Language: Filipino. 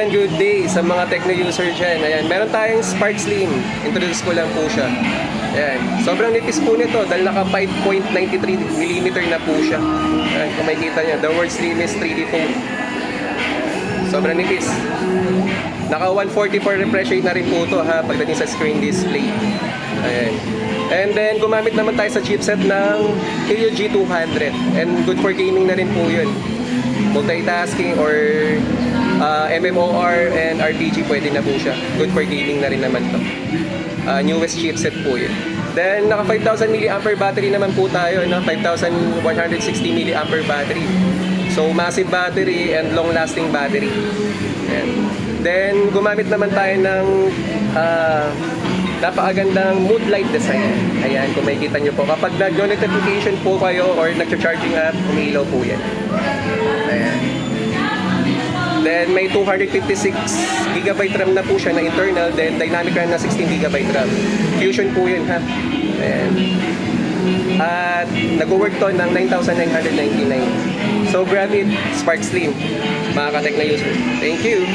Ayan, good day sa mga techno user dyan. Ayan, meron tayong Spark Slim. Introduce ko lang po siya. Ayan, sobrang nipis po nito dahil naka 5.93mm na po siya. Ayan, kung makikita nyo, the word Slim is 3D phone. Sobrang nipis. Naka 144 refresh rate na rin po ito ha, pagdating sa screen display. Ayan. And then, gumamit naman tayo sa chipset ng Helio G200. And good for gaming na rin po yun. Multitasking or MMOR and RPG pwede na po siya. Good for gaming na rin naman to. Newest chipset po yun. Then, naka 5,000 mAh battery naman po tayo. No? 5,160 mAh battery. So, massive battery and long-lasting battery. Ayan. Then, gumamit naman tayo ng napakagandang mood light design. Ayan, kung makikita nyo po. Kapag nag-notification po kayo or nag-charging app, umiilaw po yan. Ayan. Then, may 256GB RAM na po siya na internal. Then, dynamic RAM na 16GB RAM. Fusion po yun, ha? Ayan. At nag-work to ng 9,999. So, grab it, Spark Slim, mga ka-tech na user. Thank you!